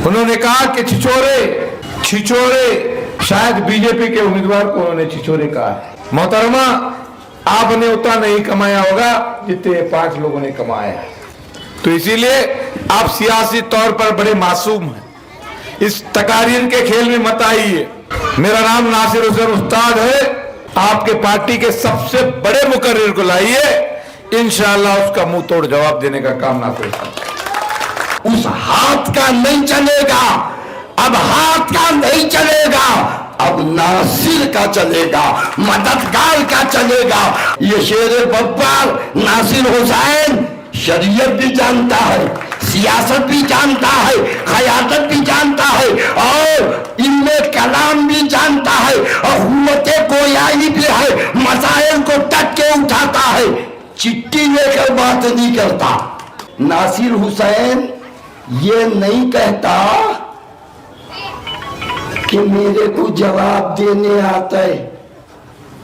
انہوں نے کہا کہ چھچورے شاید بی جے پی کے امیدوار کو انہوں نے چھچورے کہا ہے۔ محترمہ، آپ نے اتنا نہیں کمایا ہوگا جتنے 5 لوگوں نے کمایا ہے، تو اسی لیے آپ سیاسی طور پر بڑے معصوم ہیں، اس تقاریر کے کھیل میں مت آئیے۔ میرا نام ناصر حسین استاد ہے، آپ کے پارٹی کے سب سے بڑے مقرر کو لائیے، انشاءاللہ اس کا منہ توڑ جواب دینے کا کام ناصر حسین۔ اس ہاتھ کا نہیں چلے گا، اب ہاتھ کا نہیں چلے گا، اب ناصر کا چلے گا، مددگار کا چلے گا۔ یہ شیر ببر ناصر حسین شریعت بھی جانتا ہے، سیاست بھی جانتا ہے، قیادت بھی جانتا ہے، اور علم کلام بھی جانتا ہے، اور قوت گویائی بھی ہے، مسائل کو ٹک کے اٹھاتا ہے، چٹھی لے کر بات نہیں کرتا۔ ناصر حسین یہ نہیں کہتا کہ میرے کو جواب دینے آتا ہے،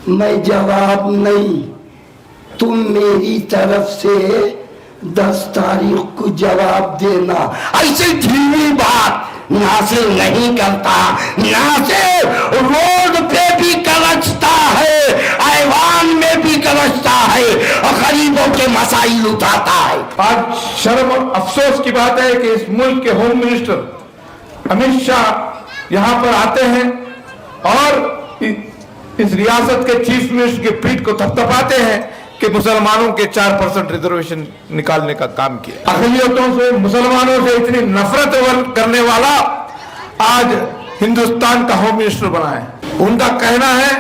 میں جواب نہیں، تم میری طرف سے 10 تاریخ کو جواب دینا، ایسی دھیمی بات ناصر نہیں کرتا۔ ناصر روڈ پہ بھی گرجتا ہے، ایوان میں بھی گرجتا ہے، اور غریبوں کے مسائل اٹھاتا ہے۔ آج شرم اور افسوس کی بات ہے کہ اس ملک کے ہوم منسٹر امت شاہ یہاں پر آتے ہیں اور اس ریاست کے چیف منسٹر کی پیٹھ کو تھپتھپاتے ہیں کہ مسلمانوں کے 4% ریزرویشن نکالنے کا کام کیا۔ اقلیتوں سے، مسلمانوں سے اتنی نفرت کرنے والا آج ہندوستان کا ہوم منسٹر بنا ہے۔ ان کا کہنا ہے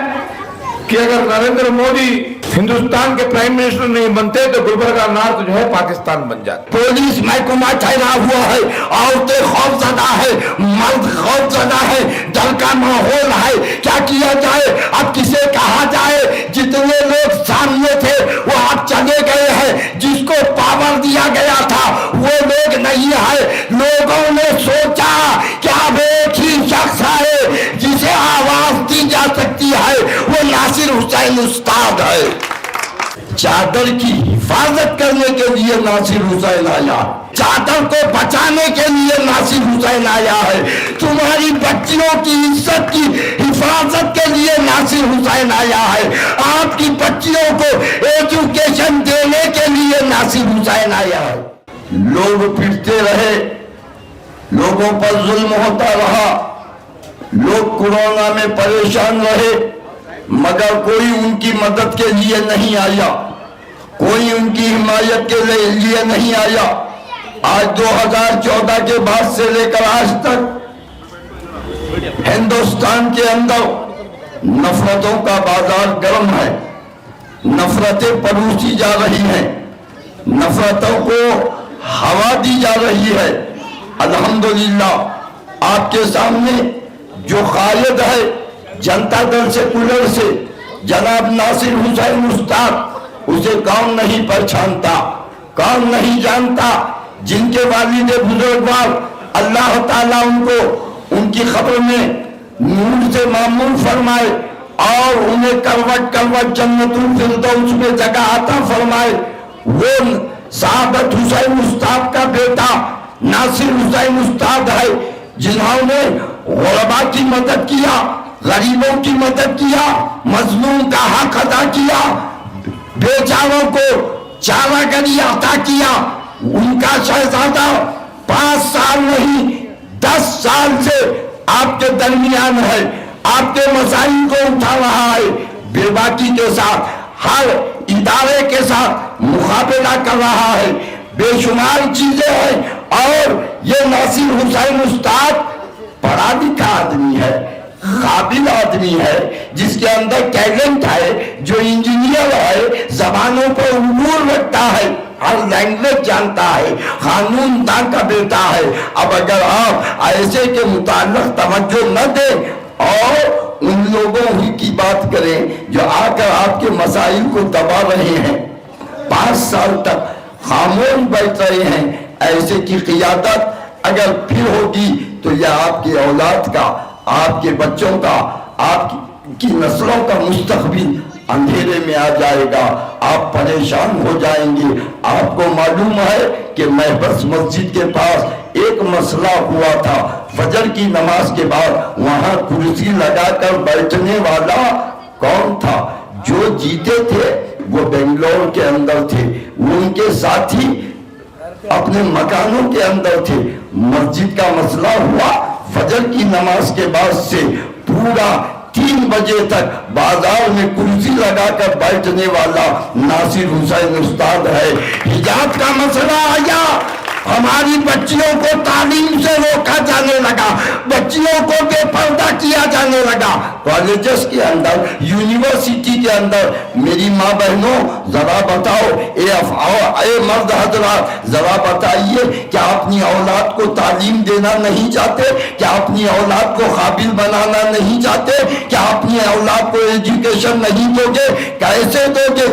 کہ اگر نریندر مودی ہندوستان کے پرائم منسٹر نہیں بنتے تو گلبرگہ نارتھ جو ہے پاکستان بن جاتا۔ پولیس محکمہ ٹھہرا ہوا ہے، عورتیں خوف زدہ ہے، مرد خوف زدہ ہے، ڈر کا ماحول ہے، کیا کیا جائے؟ اب کسے کہا جائے؟ جتنے لوگ سامنے تھے وہ اب چلے گئے ہیں، جس کو پاور دیا گیا تھا وہ لوگ نہیں ہے۔ لوگوں نے سوچا کہ اب ایک ہی شخص ہے جسے آواز دی جا سکتی ہے، وہ ناصر حسین استاد ہے۔ چادر کی حفاظت کرنے کے لیے ناصر حسین آیا، چادر کو بچانے کے لیے ناصر حسین آیا ہے، تمہاری بچیوں کی عزت کی حفاظت کے لیے ناصر حسین آیا ہے، آپ کی بچیوں کو ایجوکیشن دینے کے لیے ناصر حسین آیا ہے۔ لوگ پھرتے رہے، لوگوں پر ظلم ہوتا رہا، لوگ کورونا میں پریشان رہے، مگر کوئی ان کی مدد کے لیے نہیں آیا، کوئی ان کی حمایت کے لیے نہیں آیا۔ آج 2014 کے بعد سے لے کر آج تک ہندوستان کے اندر نفرتوں کا بازار گرم ہے، نفرتیں پروسی جا رہی ہیں، نفرتوں کو ہوا دی جا رہی ہے۔ الحمدللہ آپ کے سامنے جو قائد ہے جنتا دل سیکولر سے، جناب ناصر حسین استاد، اسے کون نہیں پہچانتا، کون نہیں جانتا؟ جن کے والد بزرگوار اللہ تعالیٰ ان کو ان کی قبر میں نور سے معمور فرمائے اور انہیں کروٹ کروٹ جنت الفردوس میں جگہ عطا فرمائے، وہ سعادت حسین استاد کا بیٹا ناصر حسین استاد ہے، جنہوں نے غربا کی مدد کیا، غریبوں کی مدد کیا، مظلوم کا حق ادا کیا، بیچاروں کو چارہ گری عطا کیا۔ ان کا شہزادہ 5 سال نہیں 10 سال سے آپ کے درمیان ہے، آپ کے مسائل کو اٹھا رہا ہے، بے باکی کے ساتھ ہر ادارے کے ساتھ مقابلہ کر رہا ہے، بے شمار چیزیں ہیں۔ اور یہ ناصر حسین استاد پڑھا لکھا آدمی ہے، قابل آدمی ہے، جس کے اندر ٹیلنٹ ہے، جو انجینئر ہے، زبانوں پر عبور رکھتا ہے، ہر لینگویج جانتا ہے، قانون دان کا بیٹا ہے۔ اب اگر آپ ایسے کے متعلق توجہ نہ دیں اور ان لوگوں ہی کی بات کریں جو آ کر آپ کے مسائل کو دبا رہے ہیں، 5 سال تک خاموش بیٹھ رہے ہیں، ایسے کی قیادت اگر پھر ہوگی تو یہ آپ کی اولاد کا، آپ کے بچوں کا، آپ کی نسلوں کا مستقبل अंधेरे में आ जाएगा, आप परेशान हो जाएंगे। आपको मालूम है कि महबस मस्जिद के पास एक मसला हुआ था, फजर की नमाज के बाद वहां कुर्सी लगाकर बैठने वाला कौन था? जो जीते थे वो बेंगलोर के अंदर थे, उनके साथी अपने मकानों के अंदर थे। मस्जिद का मसला हुआ, फजर की नमाज के बाद से पूरा 3 बजे तक बाजार में कुर्सी लगाकर बैठने वाला नासिर हुसैन उस्ताद है। हिजाब का मसला आया, हमारी बच्चियों को तालीम से रोका जाने लगा, बच्चियों को बेपर्दा किया जाने लगा। कॉलेजेस के अंदर, यूनिवर्सिटी के अंदर, मेरी माँ बहनों जरा बताओ, ए मर्द हजरात जरा बताइए, क्या अपनी औलाद को तालीम देना नहीं चाहते? क्या अपनी औलाद को काबिल बनाना नहीं चाहते? क्या अपनी औलाद को एजुकेशन नहीं दोगे? कैसे दोगे?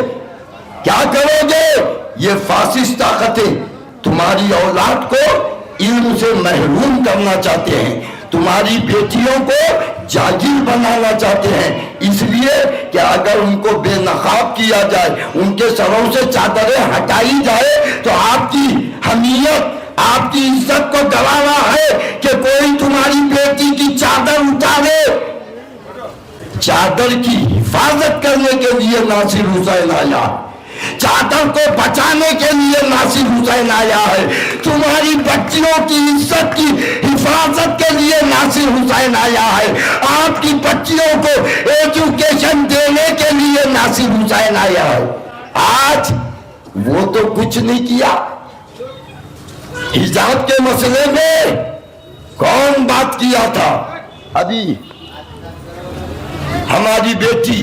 क्या करोगे? ये फासिस्ट ताकतें तुम्हारी औलाद को इल्म से महरूम करना चाहते हैं, तुम्हारी बेटियों को जागिर बनाना चाहते हैं। इसलिए कि अगर उनको बेनकाब किया जाए, उनके सरों से चादरें हटाई जाए, तो आपकी हमीयत, आपकी इज्जत को गवारा है कि कोई तुम्हारी बेटी की चादर उतारे। चादर की हिफाजत करने के लिए नासिर हुसैन आया, चादर को बचाने के लिए नासिर हुसैन आया है, तुम्हारी बच्चियों की इज्जत की हिफाजत के लिए नासिर हुसैन आया है, आपकी बच्चियों को एजुकेशन देने के लिए नासिर हुसैन आया है। आज वो तो कुछ नहीं किया। हिजाब के मसले में कौन बात किया था? अभी हमारी बेटी,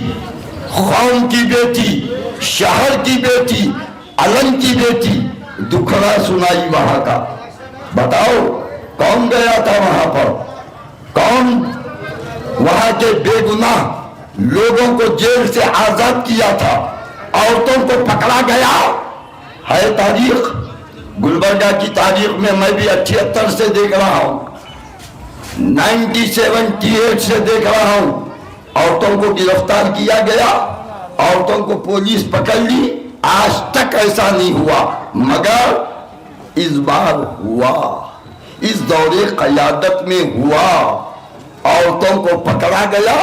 कौम की बेटी, शहर की बेटी, अलम की बेटी दुखड़ा सुनाई वहां का। बताओ कौन गया था वहां पर? कौन वहां के बेगुनाह लोगों को जेल से आजाद किया था? औरतों को पकड़ा गया है। तारीख, गुलबर्गा की तारीख में मैं भी 78 से देख रहा हूं, 1978 से देख रहा हूं, औरतों को गिरफ्तार किया गया, औरतों को पुलिस पकड़ ली। आज तक ऐसा नहीं हुआ, मगर इस बार हुआ, इस दौरे क़यादत में हुआ। औरतों को पकड़ा गया,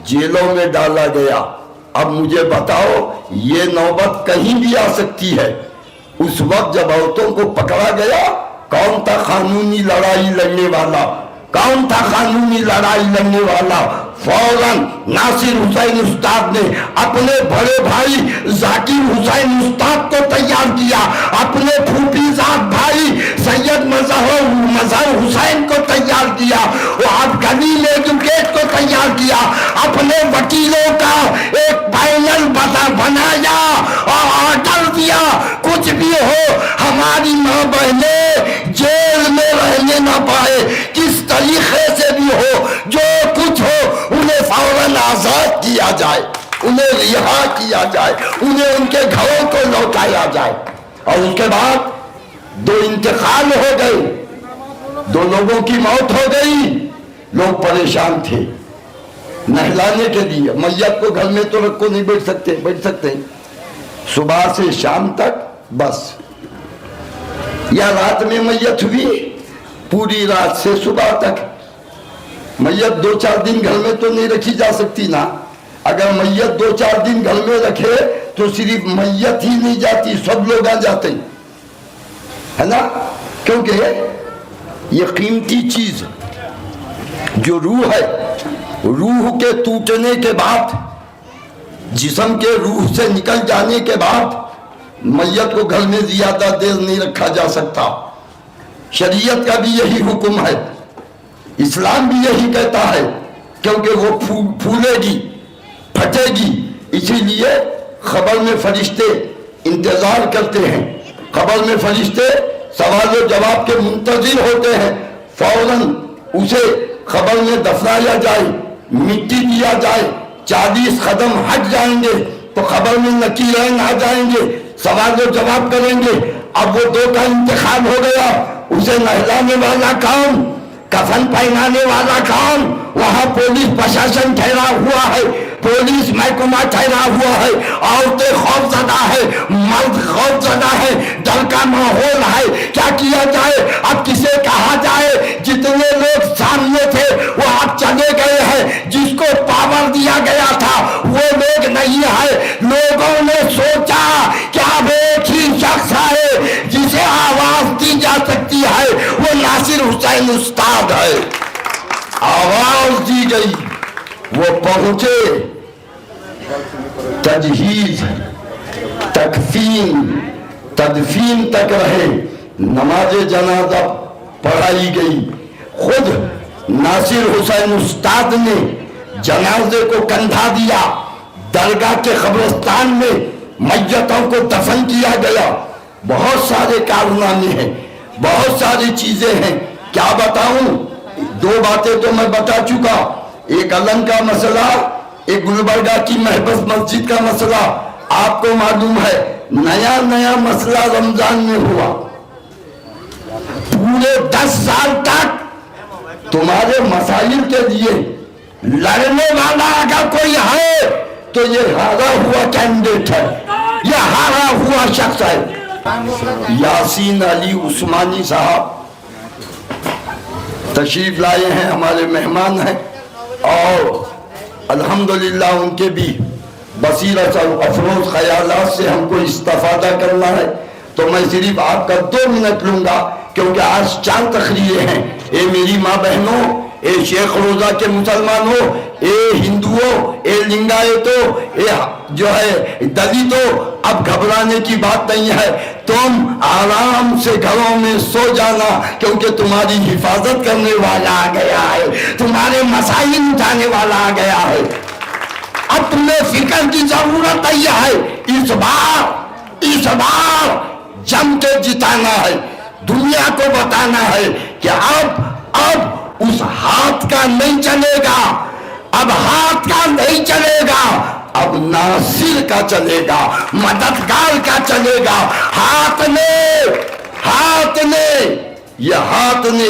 जेलों में डाला गया। अब मुझे बताओ, ये नौबत कहीं भी आ सकती है। उस वक्त जब औरतों को पकड़ा गया, कौन था कानूनी लड़ाई लड़ने वाला? कौन था कानूनी लड़ाई लड़ने वाला? फौरन नासिर हुसैन उस्ताद ने अपने बड़े भाई जाकिर हुसैन उस्ताद को तैयार किया, अपने फूफीजाद भाई सैयद मजहर हुसैन को तैयार किया, वो आप गलील एजुकेट को तैयार किया, अपने वकीलों का एक पैनल बनाया और ऑर्डर दिया, कुछ भी हो हमारी माँ बहनें जेल में रहने ना पाए, किस तरीके से भी हो, जो कुछ हो उन्हें फौरन आजाद किया जाए, उन्हें रिहा किया जाए, उन्हें उनके घरों को लौटाया जाए। और उसके बाद 2 इंतकाल हो गए, 2 लोगों की मौत हो गई। लोग परेशान थे। नहलाने के लिए मैयत को घर में तो रखो नहीं, बैठ सकते सुबह से शाम तक बस, या रात में मैयत हुई, पूरी रात से सुबह तक। मैयत 2-4 दिन घर में तो नहीं रखी जा सकती ना। अगर मैयत 2-4 दिन घर में रखे तो सिर्फ मैयत ही नहीं जाती, सब लोग आ जाते हैं, है ना? क्योंकि ये कीमती चीज जो रूह है, रूह के टूटने के बाद, जिस्म के रूह से निकल जाने के बाद मैयत को घर में ज्यादा देर नहीं रखा जा सकता। शरीयत का भी यही हुक्म है, इस्लाम भी यही कहता है, क्योंकि वो फूलेगी, फटेगी। इसीलिए खबर में फरिश्ते इंतजार करते हैं, खबर में फरिश्ते सवाल और जवाब के मुंतजिर होते हैं। फौरन उसे खबर में दफनाया जाए, मिट्टी दिया जाए, 40 कदम हट जाएंगे तो खबर में नकीरैन आ जाएंगे, सवाल और जवाब करेंगे। अब वो 2 का इंतखाब हो गया, उसे नहलाने वाला कौन, कफन पहनाने वाला कौन, वहां पुलिस प्रशासन ठहरा हुआ है, पुलिस महकमा ठहरा हुआ है, औरतें खौफजदा है, मर्द खौफजदा है, डर का माहौल है। क्या किया जाए, अब किसे कहा जाए? जितने लोग सामने थे वो अब चले गए हैं, जिसको पावर दिया गया था वो लोग नहीं है। लोगों ने सोचा कि अब एक ही शख्स है जिसे आवाज दी जा सकती है, वो नासिर हुसैन उस्ताद है। आवाज दी गई, वो पहुंचे, तजहीज, तकफीन, तदफीन तक रहे, नमाज जनाजा पढ़ाई गई। खुद नासिर हुसैन उस्ताद ने जनाजे को कंधा दिया, दरगाह के कब्रिस्तान में मैयतों को दफन किया गया। बहुत सारे कारनामे हैं, बहुत सारी चीजें हैं, क्या बताऊं? दो बातें तो मैं बता चुका, एक अलंग का मसला, एक गुलबर्गा की महबूब मस्जिद का मसला। आपको मालूम है नया नया मसला रमजान में हुआ, पूरे 10 साल तक तुम्हारे मसाइल के लिए लड़ने वाला अगर कोई है तो ये हारा हुआ कैंडिडेट है, ये हारा हुआ शख्स है। यासीन अली उस्मानी साहब तशरीफ लाए हैं, हमारे मेहमान हैं, और अल्हम्दुलिल्लाह उनके भी बसीरत और अफरोज ख्यालात से हमको इस्तिफादा करना है। तो मैं सिर्फ आपका 2 मिनट लूंगा, क्योंकि आज 4 तकरीरें हैं। ए मेरी माँ बहनों, ए शेख रोजा के मुसलमानों, ए हिंदुओं, ए लिंगायतों, ए जो है दलितों, अब घबराने की बात नहीं है। तुम आराम से घरों में सो जाना, क्योंकि तुम्हारी हिफाजत करने वाला आ गया है, तुम्हारे मसाइल उठाने वाला आ गया है। अब तुम्हें फिक्र की जरूरत नहीं है। इस बार जम के जिताना है, दुनिया को बताना है कि अब उस हाथ का नहीं चलेगा, अब हाथ का नहीं चलेगा, अब नासिर का चलेगा, मददगार का चलेगा। हाथ ने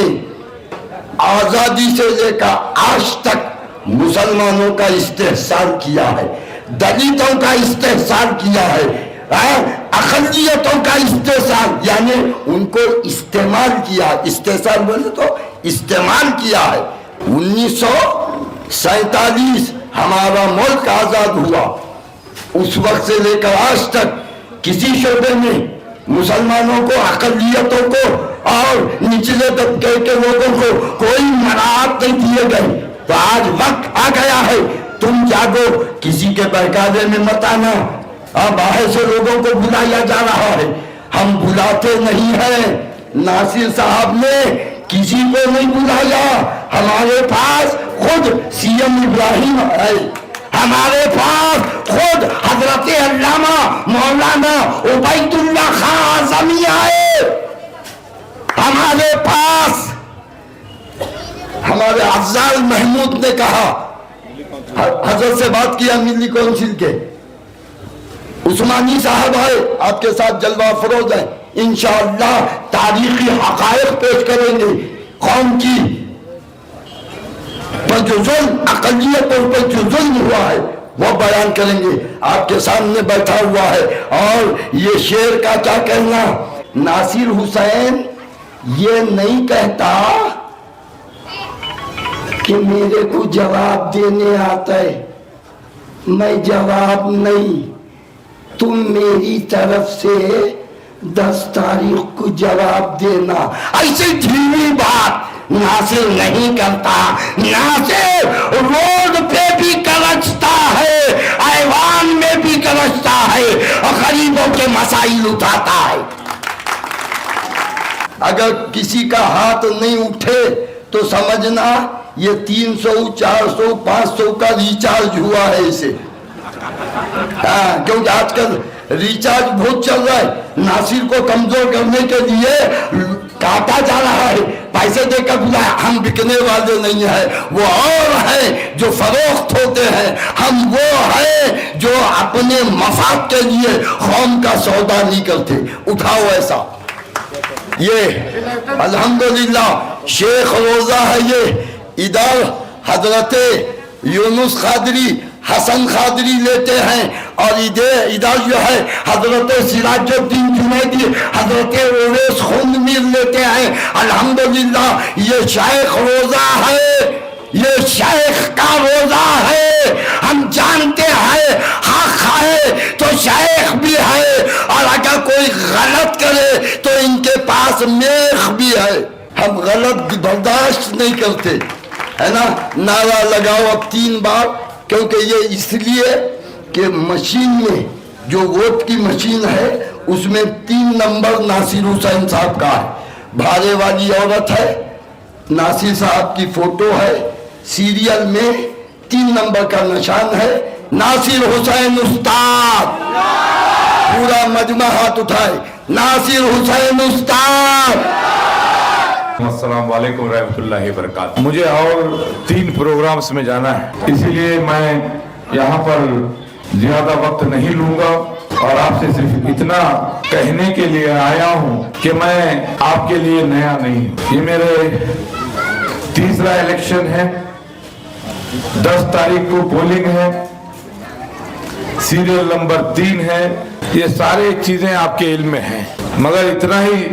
आजादी से लेकर आज तक मुसलमानों का इस्तेहसाल किया है, दलितों का इस्तेहसाल किया है, अक़लियतों का इस्तेहसाल, यानी उनको इस्तेमाल किया। इस्तेहसाल बोले तो इस्तेमाल किया है। 1947 हमारा मुल्क आजाद हुआ, उस वक्त से लेकर आज तक किसी शोबे में मुसलमानों को, अक़लियतों को और निचले तबके के लोगों को कोई मराहत नहीं दिए गए। तो आज वक्त आ गया है, तुम जागो, किसी के बहकावे में मत आना। अब बाहर से लोगों को बुलाया जा रहा है, हम बुलाते नहीं हैं। नासिर साहब ने किसी को नहीं बुलाया, हमारे पास खुद सीएम इब्राहिम है, हमारे पास खुद हजरत अल्लामा मौलाना उबैदुल्लाह खां आज़मी आए, हमारे पास हमारे अफजाल महमूद ने कहा, हजरत से बात किया मिली काउंसिल के, उस्मानी साहब आए, आपके साथ जलवा फरोज है, इंशाअल्लाह तारीखी हकायक पेश करेंगे, कौम की पर जो जुल्म, अक़लियतों पर जो जुल्म हुआ है वो बयान करेंगे। आपके सामने बैठा हुआ है, और ये शेर का क्या कहना, नासिर हुसैन ये नहीं कहता कि मेरे को जवाब देने आता है, मैं जवाब नहीं, तुम मेरी तरफ से 10 तारीख को जवाब देना। ऐसी धीमी बात नासिर नहीं करता। नासिर रोड पे भी गरजता है, ऐवान में भी गरजता है, और गरीबों के मसाइल उठाता है। अगर किसी का हाथ नहीं उठे तो समझना ये 300, 400, 500 का रिचार्ज हुआ है इसे। क्योंकि आजकल रिचार्ज बहुत चल रहा है, नासिर को कमजोर करने के लिए काटा जा रहा है, पैसे देकर बुलाया। हम बिकने वाले नहीं है, वो और है जो फरोख्त होते हैं, हम वो है जो अपने मफाद के लिए कौम का सौदा नहीं करते। उठाओ ऐसा, ये अल्हम्दुलिल्लाह शेख रोजा है, ये इधर हजरत यूनुस खादरी, حسن قادری لیتے ہیں، اور ادھر جو ہے حضرت سراج الدین جنیدی، حضرت اویس خون میر لیتے ہیں۔ الحمدللہ یہ شیخ روزہ ہے، یہ شیخ کا روزہ ہے۔ ہم جانتے ہیں حق ہے تو شیخ بھی ہے، اور اگر کوئی غلط کرے تو ان کے پاس میخ بھی ہے۔ ہم غلط برداشت نہیں کرتے، ہے نا؟ نعرہ لگاؤ اب 3 بار، کیونکہ یہ اس لیے کہ مشین میں جو ووٹ کی مشین ہے اس میں 3 نمبر ناصر حسین صاحب کا ہے، بھارے والی عورت ہے، ناصر صاحب کی فوٹو ہے، سیریل میں 3 نمبر کا نشان ہے، ناصر حسین استاد۔ پورا مجمع ہاتھ اٹھائے، ناصر حسین استاد۔ السلام علیکم ورحمۃ اللہ وبرکاتہ۔ مجھے اور 3 پروگرامز میں جانا ہے، اسی لیے میں یہاں پر زیادہ وقت نہیں لوں گا، اور آپ سے صرف اتنا کہنے کے لیے آیا ہوں کہ میں آپ کے لیے نیا نہیں ہوں۔ یہ میرے 3را الیکشن ہے، 10 تاریخ کو پولنگ ہے، سیریل نمبر 3 ہے۔ یہ سارے چیزیں آپ کے علم میں ہیں، مگر اتنا ہی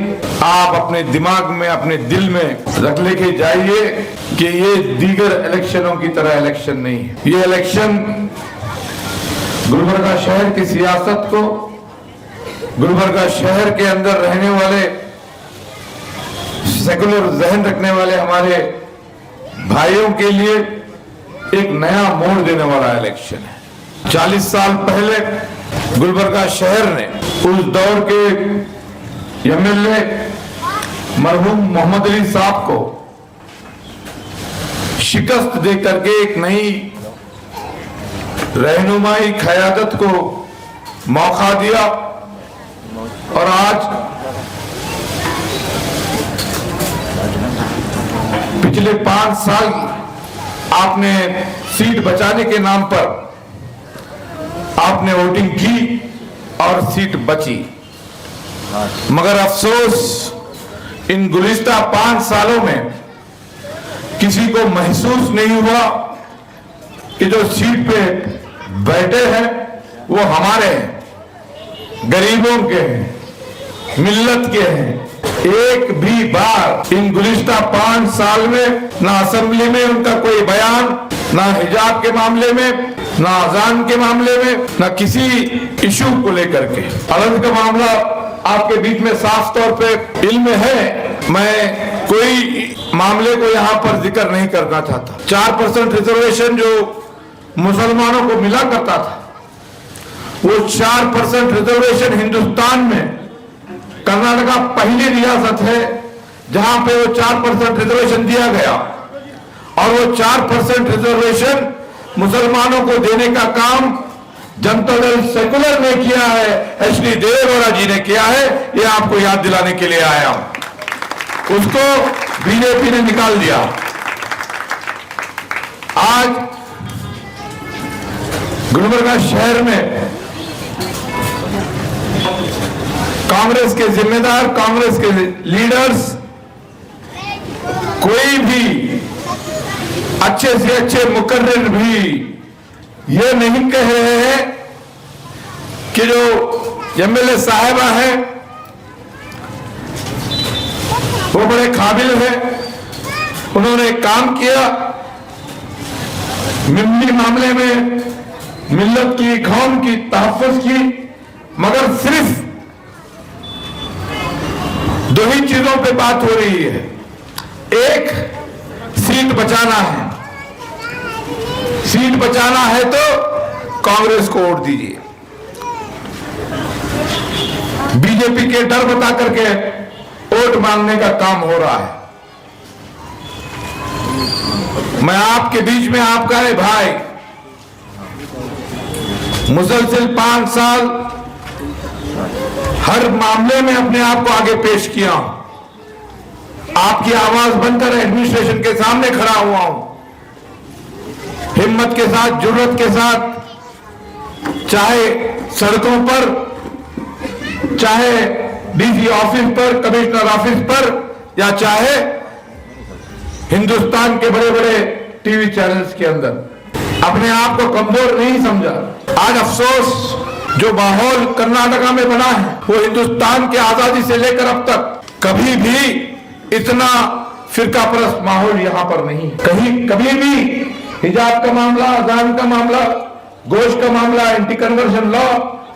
آپ اپنے دماغ میں، اپنے دل میں رکھ لے کے جائیے کہ یہ دیگر الیکشنوں کی طرح الیکشن نہیں ہے۔ یہ الیکشن گلبرگہ شہر کی سیاست کو، گلبرگہ شہر کے اندر رہنے والے سیکولر ذہن رکھنے والے ہمارے بھائیوں کے لیے ایک نیا موڑ دینے والا الیکشن ہے۔ 40 سال پہلے گلبرگہ شہر نے اس دور کے MLA مرحوم محمد علی صاحب کو شکست دے کر کے ایک نئی رہنمائی قیادت کو موقع دیا، اور آج پچھلے 5 سال آپ نے سیٹ بچانے کے نام پر آپ نے ووٹنگ کی اور سیٹ بچی، مگر افسوس ان گزشتہ 5 سالوں میں کسی کو محسوس نہیں ہوا کہ جو سیٹ پہ بیٹھے ہیں وہ ہمارے ہیں، غریبوں کے ہیں، ملت کے ہیں۔ ایک بھی بار ان گزشتہ 5 سال میں نہ اسمبلی میں ان کا کوئی بیان، نہ حجاب کے معاملے میں، نہ اذان کے معاملے میں، نہ کسی ایشو کو لے کر کے۔ عدد کا معاملہ آپ کے بیچ میں صاف طور پہ علم ہے، میں کوئی معاملے کو یہاں پر ذکر نہیں کرنا چاہتا۔ 4% ریزرویشن جو مسلمانوں کو ملا کرتا تھا، وہ 4% ریزرویشن ہندوستان میں کرناٹکا پہلی ریاست ہے جہاں پہ وہ 4% ریزرویشن دیا گیا، اور وہ 4% ریزرویشن مسلمانوں کو دینے کا کام جنتا دل سیکولر نے کیا ہے، ایچ ڈی دیو گوڑا جی نے کیا ہے۔ یہ آپ کو یاد دلانے کے لیے آیا ہوں، اس کو BJP نے نکال دیا۔ آج گلبرگہ شہر میں کانگریس کے ذمہ دار، کانگریس کے لیڈرز کوئی بھی اچھے سے اچھے مقرر بھی یہ نہیں کہہ رہے ہیں کہ جو MLA صاحبہ ہیں وہ بڑے قابل ہیں، انہوں نے کام کیا ممبری معاملے میں، ملت کی، قوم کی تحفظ کی، مگر صرف 2 ہی چیزوں پہ بات ہو رہی ہے۔ ایک، سیٹ بچانا ہے، سیٹ بچانا ہے تو کانگریس کو ووٹ دیجیے۔ BJP کے ڈر بتا کر کے ووٹ مانگنے کا کام ہو رہا ہے۔ میں آپ کے بیچ میں آپ کا ہے بھائی، مسلسل 5 سال ہر معاملے میں اپنے آپ کو آگے پیش کیا ہوں، آپ کی آواز بن کر ایڈمنسٹریشن کے سامنے کھڑا ہوا ہوں، ہمت کے ساتھ، جرات کے ساتھ، چاہے سڑکوں پر، چاہے DC آفس پر، کمشنر آفس پر، یا چاہے ہندوستان کے بڑے بڑے TV چینلز کے اندر۔ अपने आप को कमजोर नहीं समझा। आज अफसोस जो माहौल कर्नाटका में बना है वो हिंदुस्तान की आजादी से लेकर अब तक कभी भी इतना फिरका परस्त माहौल यहाँ पर नहीं है। कहीं कभी भी हिजाब का मामला, अजान का मामला, गोश्त का मामला, एंटी कन्वर्जन लॉ,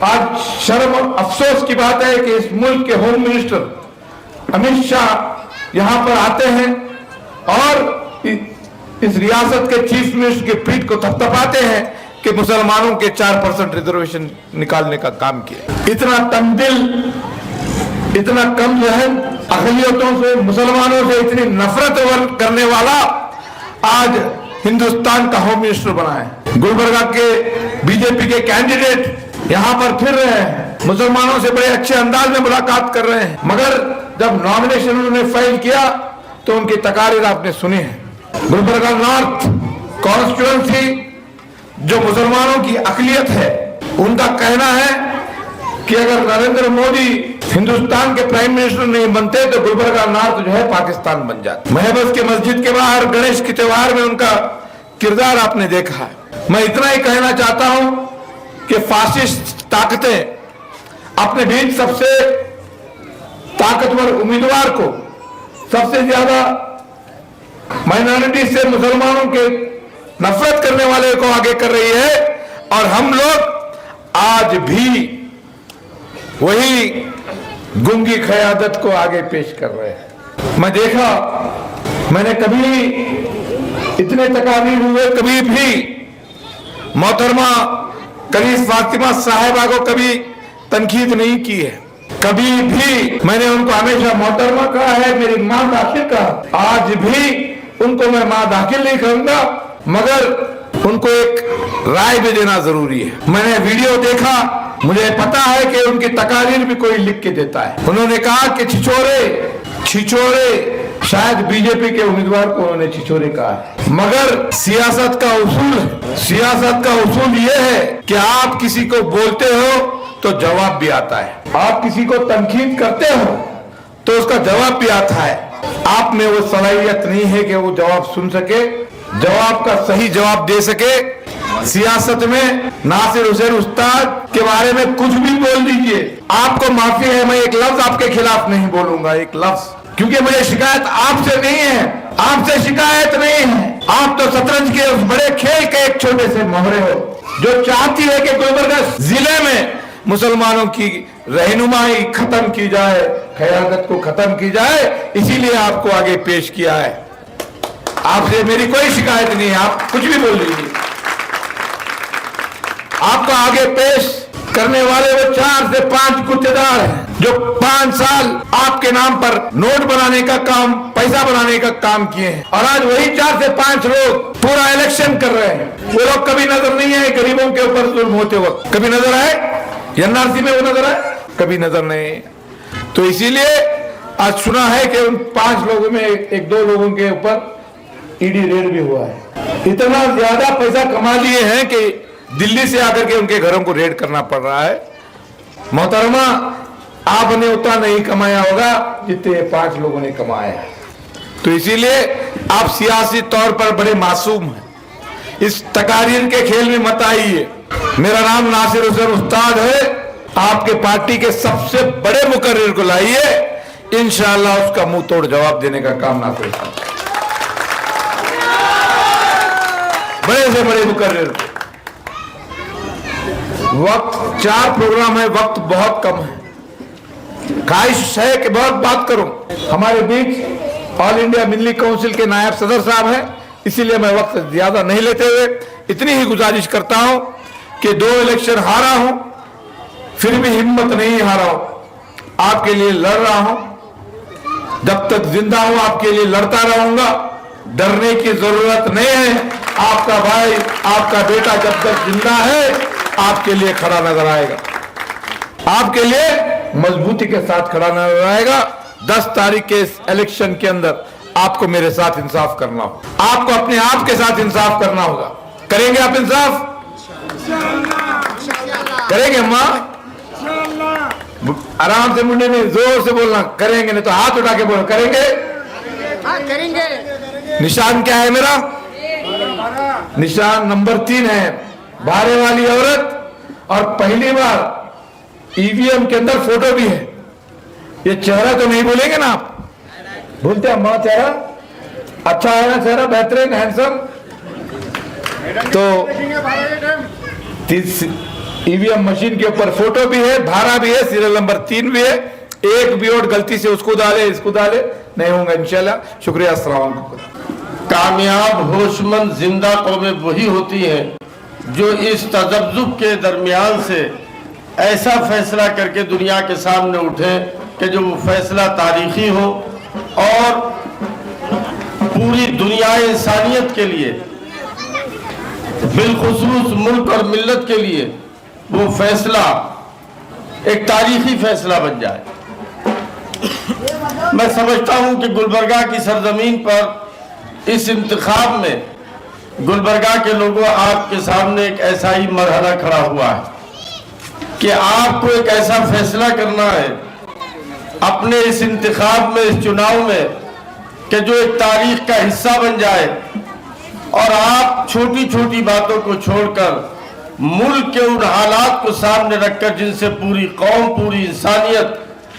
आज शर्म अफसोस की बात है कि इस मुल्क के होम मिनिस्टर अमित शाह यहाँ पर आते हैं और इस रियासत के चीफ मिनिस्टर की पीठ को थपथपाते हैं कि मुसलमानों के 4% रिजर्वेशन निकालने का काम किया। इतना तंदिल, इतना कम जहन, अक़लियतों से, मुसलमानों से इतनी नफरत करने वाला आज हिंदुस्तान का होम मिनिस्टर बना है। गुलबर्गा के बीजेपी के कैंडिडेट यहाँ पर फिर रहे हैं, मुसलमानों से बड़े अच्छे अंदाज में मुलाकात कर रहे हैं, मगर जब नॉमिनेशन उन्होंने फाइल किया तो उनकी तकारीर आपने सुनी है। गुलबर्गा नॉर्थ कॉन्स्टिट्यूएंसी जो मुसलमानों की अक़लियत है, उनका कहना है कि अगर नरेंद्र मोदी हिंदुस्तान के प्राइम मिनिस्टर नहीं बनते तो गुलबर्गा नॉर्थ जो है पाकिस्तान बन जाता। महबस के मस्जिद के बाहर गणेश के त्योहार में उनका किरदार आपने देखा है। मैं इतना ही कहना चाहता हूं कि फासिस्ट ताकतें अपने बीच सबसे ताकतवर उम्मीदवार को, सबसे ज्यादा माइनॉरिटी से मुसलमानों के नफरत करने वाले को आगे कर रही है, और हम लोग आज भी वही गुंगी क़यादत को आगे पेश कर रहे हैं। मैं देखा, मैंने कभी इतने तकारीर हुए, कभी भी मोहतरमा करीस फातिमा साहिबा को कभी तनकीद नहीं की है। कभी भी मैंने उनको हमेशा मोहतरमा कहा है, मेरी माँ दाखिल कहा। आज भी उनको मैं माँ दाखिल नहीं कहूंगा, मगर उनको एक राय भी देना जरूरी है। मैंने वीडियो देखा, मुझे पता है कि उनकी तकारीर भी कोई लिख के देता है। उन्होंने कहा कि छिछोरे, शायद बीजेपी के उम्मीदवार को उन्होंने छिछोरे कहा है, मगर सियासत का उसूल ये है कि आप किसी को बोलते हो तो जवाब भी आता है, आप किसी को तनकीद करते हो तो उसका जवाब भी आता है। आप में वो सलाहियत नहीं है कि वो जवाब सुन सके, जवाब का सही जवाब दे सके। सियासत में नासिर हुसैन उस्ताद के बारे में कुछ भी बोल दीजिए, आपको माफी है, मैं एक लफ्ज आपके खिलाफ नहीं बोलूंगा, एक लफ्ज, क्योंकि मुझे शिकायत आपसे नहीं है, आपसे शिकायत नहीं है। आप तो शतरंज के उस बड़े खेल के एक छोटे से मोहरे हो जो चाहती है कि गुलबर्गा जिले में मुसलमानों की रहनुमाई खत्म की जाए, क़यादत को खत्म की जाए, इसीलिए आपको आगे पेश किया है। आपसे मेरी कोई शिकायत नहीं है, आप कुछ भी बोल लीजिए। आपको आगे पेश करने वाले वो 4 से 5 गुत्तेदार हैं जो 5 साल आपके नाम पर नोट बनाने का काम, पैसा बनाने का काम किए हैं, और आज वही 4 से 5 लोग पूरा इलेक्शन कर रहे हैं। वो लोग कभी नजर नहीं आए गरीबों के ऊपर जुल्म होते वक्त, कभी नजर आए एनआरसी में, वो नजर आए, कभी नजर नहीं। तो इसीलिए आज सुना है कि उन 5 लोगों में 1-2 लोगों के ऊपर ईडी रेड भी हुआ है। इतना ज्यादा पैसा कमा लिए हैं कि दिल्ली से आकर के उनके घरों को रेड करना पड़ रहा है। मोहतरमा, आपने उतना नहीं कमाया होगा जितने 5 लोगों ने कमाया है। तो इसीलिए आप सियासी तौर पर बड़े मासूम हैं, इस तकारीर के खेल में मत आइए। मेरा नाम नासिर हुसैन उस्ताद है, आपके पार्टी के सबसे बड़े मुकर्रिर को लाइए, इंशाअल्लाह उसका मुंह तोड़ जवाब देने का काम नासिर हुसैन, बड़े से बड़े मुकर्रिर। वक्त 4 प्रोग्राम है, वक्त बहुत कम है, ख्वाहिश है कि बहुत बात करूं। हमारे बीच ऑल इंडिया मिल्ली काउंसिल के नायब सदर साहब हैं, इसीलिए मैं वक्त ज्यादा नहीं लेते हुए इतनी ही गुजारिश करता हूं कि 2 इलेक्शन हारा हूं, फिर भी हिम्मत नहीं हारा हूं, आपके लिए लड़ रहा हूं, जब तक जिंदा हूं आपके लिए लड़ता रहूंगा। डरने की जरूरत नहीं है, आपका भाई, आपका बेटा जब तक जिंदा है आपके लिए खड़ा नजर आएगा, आपके लिए मजबूती के साथ खड़ा नजर आएगा। 10 तारीख के इस इलेक्शन के अंदर आपको मेरे साथ इंसाफ करना होगा, आपको अपने आप के साथ इंसाफ करना होगा। करेंगे आप इंसाफ? करेंगे माँ? आराम से मुंडे में जोर से बोलना, करेंगे, नहीं तो हाथ उठा के बोलो, करेंगे? करेंगे। निशान क्या है मेरा? निशान नंबर 3 है, भारे वाली औरत, और पहली बार ईवीएम के अंदर फोटो भी है। ये चेहरा तो नहीं भूलेंगे ना आप? भूलते हैं माँ चेहरा? अच्छा है ना चेहरा, बेहतरीन, हैंडसम? तो ईवीएम मशीन के ऊपर फोटो भी है, भारा भी है, सीरियल नंबर 3 भी है। एक भी वोट गलती से उसको डाले इसको डाले नहीं होंगे इंशाल्लाह। शुक्रिया, अस्सलाम वालेकुम। कामयाब होशमंद जिंदा कौमें वही होती हैं जो इस तजब्जुब के दरमियान से ऐसा फैसला करके दुनिया के सामने उठे कि जो वो फैसला तारीखी हो और पूरी दुनिया इंसानियत के लिए, बिलखुसूस मुल्क और मिल्लत के लिए वो फैसला एक तारीखी फैसला बन जाए। मैं समझता हूं कि गुलबर्गा की सरजमीन पर इस इंतखाब में गुलबर्गा के लोगों, आपके सामने एक ऐसा ही मरहला खड़ा हुआ है कि आपको एक ऐसा फैसला करना है अपने इस इंतखाब में, इस चुनाव में, कि जो एक तारीख का हिस्सा बन जाए और आप छोटी छोटी बातों को छोड़कर मुल्क के उन हालात को सामने रखकर जिनसे पूरी कौम, पूरी इंसानियत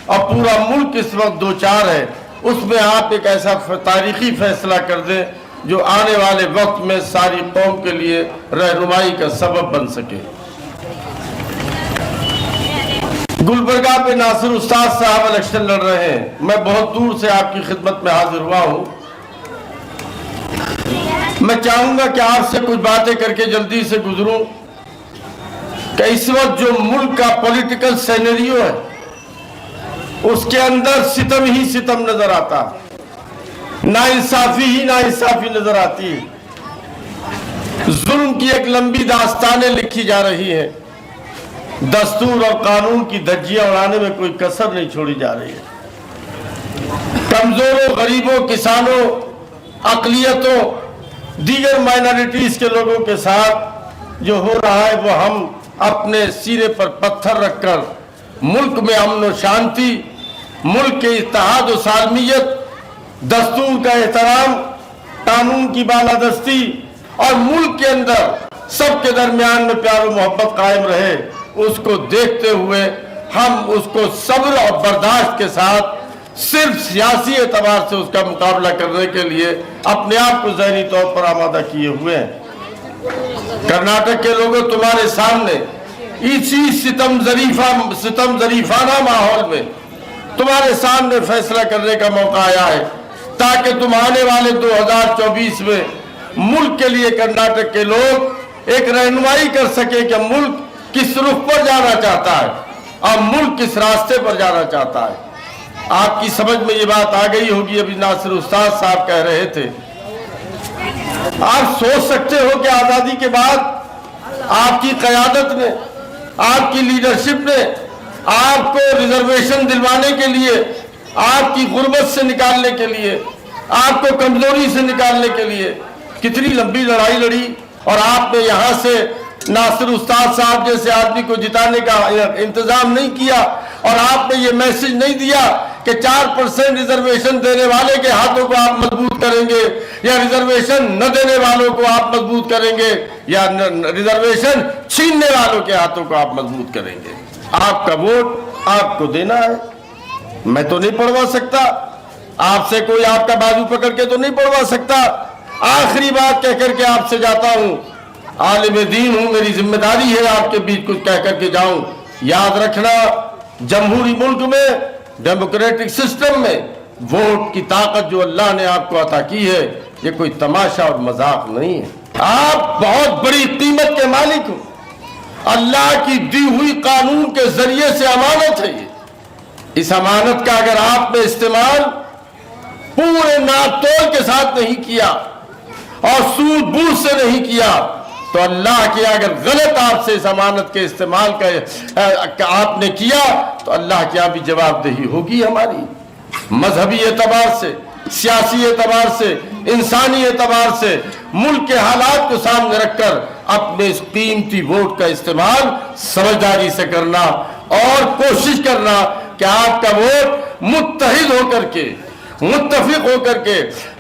और पूरा मुल्क इस वक्त दो चार है, उसमें आप एक ऐसा तारीखी फैसला कर दें जो आने वाले वक्त में सारी कौम के लिए रहनुमाई का सबब बन सके। गुलबर्गा पे नासिर उस्ताद साहब इलेक्शन लड़ रहे हैं। मैं बहुत दूर से आपकी खिदमत में हाजिर हुआ हूं। मैं चाहूंगा कि आपसे कुछ बातें करके जल्दी से गुजरूं कि इस वक्त जो मुल्क का पॉलिटिकल सिनेरियो है उसके अंदर सितम ही सितम नजर आता है, नाइंसाफी ही नाइंसाफी नजर आती है। जुल्म की एक लंबी दास्तानें लिखी जा रही है, दस्तूर और कानून की धज्जियां उड़ाने में कोई कसर नहीं छोड़ी जा रही है। कमजोरों, गरीबों, किसानों, अकलियतों, दीगर माइनॉरिटीज के लोगों के साथ जो हो रहा है वो हम अपने सीने पर पत्थर रखकर मुल्क में अमन और शांति, मुल्क के इत्तेहाद और सालमियत, दस्तूर का एहतराम, कानून की बालादस्ती और मुल्क के अंदर सबके दरमियान में प्यार और मोहब्बत कायम रहे, उसको देखते हुए हम उसको सब्र और बर्दाश्त के साथ सिर्फ सियासी एतबार से उसका मुकाबला करने के लिए अपने आप को ज़हनी तौर पर आमादा किए हुए हैं। कर्नाटक के लोगों, तुम्हारे सामने इसी सितम जरीफाना माहौल में तुम्हारे सामने फैसला करने का मौका आया है ताकि तुम आने वाले 2024 में मुल्क के लिए, कर्नाटक के लोग एक रहनुमाई कर सके कि मुल्क किस रुख पर जाना चाहता है और मुल्क किस रास्ते पर जाना चाहता है। आपकी समझ में ये बात आ गई होगी, अभी नासिर उस्ताद साहब कह रहे थे। आप सोच सकते हो कि आजादी के बाद आपकी क़यादत ने, आपकी लीडरशिप ने आपको रिजर्वेशन दिलवाने के लिए, आपकी गुर्बत से निकालने के लिए, आपको कमजोरी से निकालने के लिए कितनी लंबी लड़ाई लड़ी और आपने यहाँ से नासिर उस्ताद साहब जैसे आदमी को जिताने का इंतजाम नहीं किया और आपने ये मैसेज नहीं दिया कि 4% रिजर्वेशन देने वाले के हाथों को आप मजबूत करेंगे या रिजर्वेशन न देने वालों को आप मजबूत करेंगे या रिजर्वेशन छीनने वालों के हाथों को आप मजबूत करेंगे। आपका वोट आपको देना है। मैं तो नहीं पढ़वा सकता, आपसे कोई आपका बाजू पकड़ के तो नहीं पढ़वा सकता। आखिरी बात कह करके आपसे जाता हूं, आलिम दीन हूं, मेरी जिम्मेदारी है आपके बीच कुछ कह करके जाऊं। याद रखना, जमहूरी मुल्क में, डेमोक्रेटिक सिस्टम में वोट की ताकत जो अल्लाह ने आपको अता की है, ये कोई तमाशा और मजाक नहीं है। आप बहुत बड़ी कीमत के मालिक हो। अल्लाह की दी हुई कानून के जरिए से अमानत है ये। इस अमानत का अगर आपने इस्तेमाल पूरे नातोल के साथ नहीं किया और सूझ बूझ से नहीं किया तो अल्लाह के अगर गलत आपसे इस अमानत के इस्तेमाल का आपने किया तो अल्लाह की यहाँ भी जवाबदेही होगी हमारी। मजहबी एतबार से, सियासी एतबार से, इंसानी एतबार से मुल्क के हालात को सामने रखकर अपने इस कीमती वोट का इस्तेमाल समझदारी से करना और कोशिश करना कि आपका वोट मुत्तहिद होकर के मुत्तफिक होकर के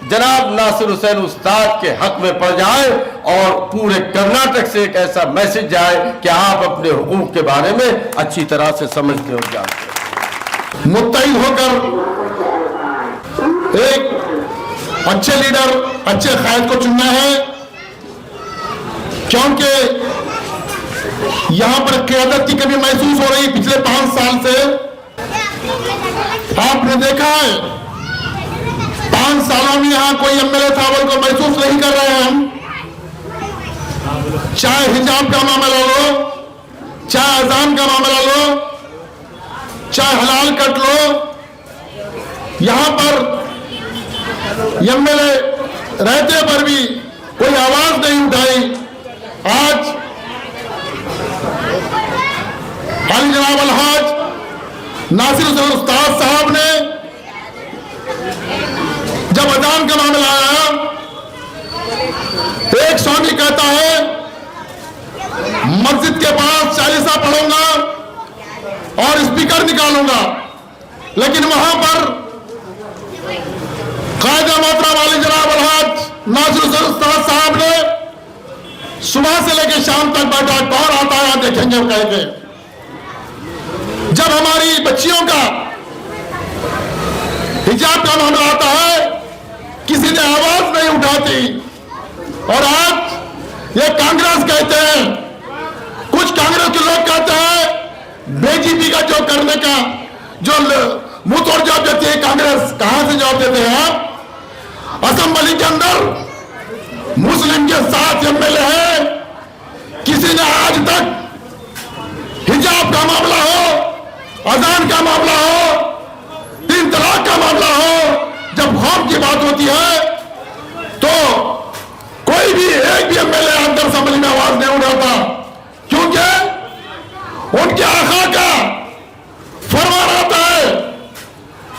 जनाब नासिर हुसैन उस्ताद के हक में पड़ जाए और पूरे कर्नाटक से एक ऐसा मैसेज जाए कि आप अपने हुकूक के बारे में अच्छी तरह से समझते और जानते हैं। मुत्तहिद होकर एक अच्छे लीडर, अच्छे कायद को चुनना है, क्योंकि यहां पर क़यादत की कमी महसूस हो रही। पिछले 5 साल से आपने देखा है, 5 सालों में यहां कोई एमएलए था को महसूस नहीं कर रहे हैं हम। चाहे हिजाब का मामला लो, चाहे अजान का मामला लो, चाहे हलाल कट लो, यहां पर एमएलए रहते पर भी कोई आवाज नहीं उठाई। आज अली जनाब अलहाज नासिर हुसैन उस्ताद साहब ने जब अजान का मामला आया, एक स्वामी कहता है मस्जिद के पास चालीसा पढ़ूंगा और स्पीकर निकालूंगा, लेकिन वहां पर कायदा मोहतरम अली जनाब अलहाज नासिर हुसैन उस्ताद साहब ने सुबह से लेकर शाम तक बैठा, कौन आता है देखेंगे कह के। जब हमारी बच्चियों का हिजाब का मामला आता है, किसी ने आवाज नहीं उठाती। और आज ये कांग्रेस कहते हैं, कुछ कांग्रेस के लोग कहते हैं बीजेपी का जो करने का जो मुंह तोड़ जवाब देती है कांग्रेस, कहां से जवाब देते हैं आप? असेंबली के अंदर मुस्लिम के 7 एमएलए हैं, किसी ने आज तक हिजाब का मामला हो, अजान का मामला हो, 3 तलाक का मामला हो, जब खौफ की बात होती है तो कोई भी एक भी एमएलए अंदर असेंबली में आवाज नहीं उठाता, क्योंकि उनके आका का फरमान आता है।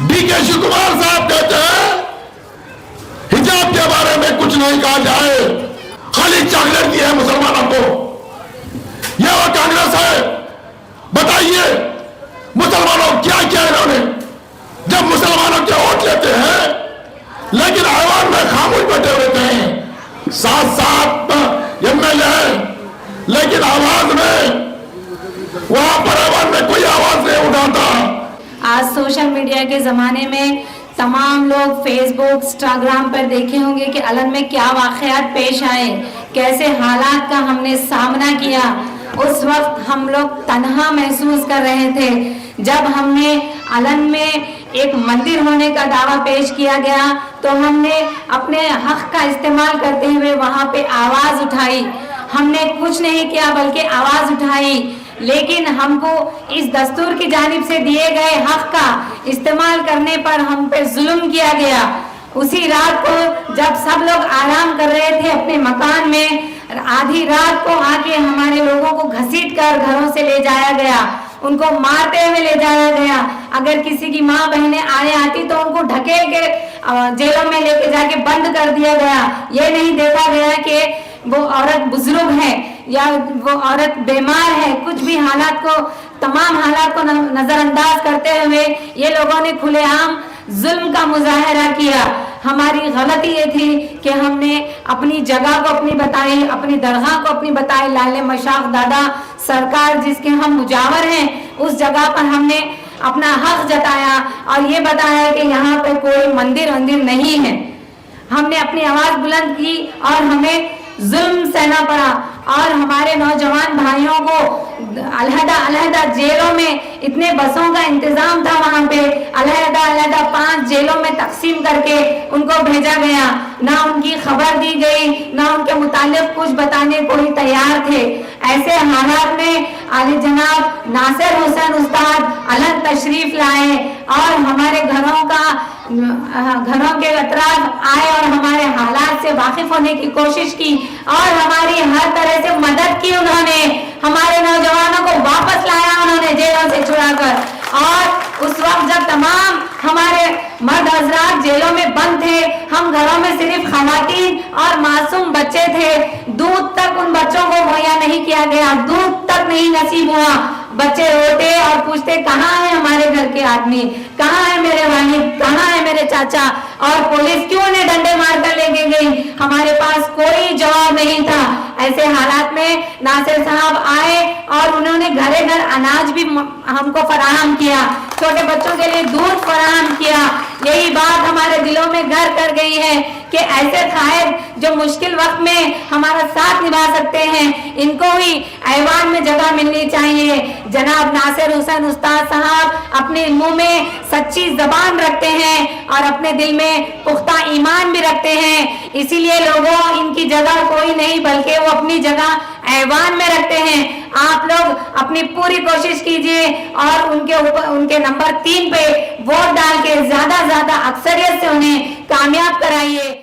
डीके शिव कुमार साहब कहते हैं हिजाब के बारे में कुछ नहीं कहा जाए, खाली चॉकलेट दी है मुसलमानों को। यह वो कांग्रेस है। बताइए मुसलमानों क्या किया इन्होंने? जब मुसलमानों के वोट लेते हैं लेकिन ऐवान में खामोश बैठे रहते हैं, 7 एमएलए हैं लेकिन आवाज में वहां पर ऐवान में कोई आवाज नहीं उठाता। आज सोशल मीडिया के ज़माने में तमाम लोग फेसबुक, इंस्टाग्राम पर देखे होंगे कि अलन में क्या वाक़यात पेश आए, कैसे हालात का हमने सामना किया। उस वक्त हम लोग तन्हा महसूस कर रहे थे जब हमने अलन में एक मंदिर होने का दावा पेश किया गया, तो हमने अपने हक का इस्तेमाल करते हुए वहाँ पे आवाज़ उठाई। हमने कुछ नहीं किया बल्कि आवाज़ उठाई, लेकिन हमको इस दस्तूर की जानिब से दिए गए हक का इस्तेमाल करने पर हम पे जुल्म किया गया। उसी रात को जब सब लोग आराम कर रहे थे अपने मकान में, आधी रात को आके हमारे लोगों को घसीट कर घरों से ले जाया गया, उनको मारते हुए ले जाया गया। अगर किसी की माँ बहनें आने आती तो उनको ढकेल के जेलों में लेके जाके बंद कर दिया गया। ये नहीं देखा गया कि वो औरत बुजुर्ग है या वो औरत बीमार है। कुछ भी हालात को, तमाम हालात को नजरअंदाज करते हुए ये लोगों ने खुलेआम जुल्म का मुजाहरा किया। हमारी गलती ये थी कि हमने अपनी जगह को अपनी बताई, अपनी दरगाह को अपनी बताई। लाले मशाख दादा सरकार जिसके हम मुजावर हैं, उस जगह पर हमने अपना हक जताया और ये बताया कि यहाँ पे कोई मंदिर नहीं है। हमने अपनी आवाज बुलंद की और हमें जुल्म सहना पड़ा। और हमारे नौजवान भाइयों को अलहदा जेलों में, इतने बसों का इंतजाम था वहाँ पे, अलहदा 5 जेलों में तकसीम करके उनको भेजा गया। ना उनकी खबर दी गई, ना उनके मुतालिक कुछ बताने को ही तैयार थे। ऐसे हालात में आली जनाब नासिर हुसैन उस्ताद अलग तशरीफ लाए और हमारे घरों के अतराफ आए और हमारे हालात से वाकिफ होने की कोशिश की और हमारी हर तरह से मदद की। उन्होंने हमारे नौजवानों को वापस लाया, उन्होंने जेलों से छुड़ाकर। और उस वक्त जब तमाम हमारे मर्द हजरात जेलों में बंद थे, हम घरों में सिर्फ खवातीन और मासूम बच्चे थे। दूध तक उन बच्चों को मुहैया नहीं किया गया, दूध तक नहीं नसीब हुआ। बच्चे रोते और पूछते कहाँ है हमारे घर के आदमी, कहाँ है मेरे वालिद, कहाँ है मेरे चाचा, और पुलिस क्यों उन्हें डंडे मारकर लेके गई, हमारे पास कोई जवाब नहीं था। ऐसे हालात में नासिर साहब आए और उन्होंने घरे घर अनाज भी हमको फराहम किया, छोटे बच्चों के लिए दूध फराहम किया। यही बात हमारे दिलों में घर कर गई है कि ऐसे कायद जो मुश्किल वक्त में हमारा साथ निभा सकते हैं, इनको ही ऐवान में जगह मिलनी चाहिए। जनाब नासिर हुसैन उस्ताद साहब अपने मुंह में सच्ची जबान रखते हैं और अपने दिल में पुख्ता ईमान भी रखते हैं, इसीलिए लोगों इनकी जगह कोई नहीं बल्कि वो अपनी जगह ऐवान में रखते हैं। आप लोग अपनी पूरी कोशिश कीजिए और उनके नंबर 3 पे वोट डाल के ज्यादा अक्सरियत से उन्हें कामयाब कराइए।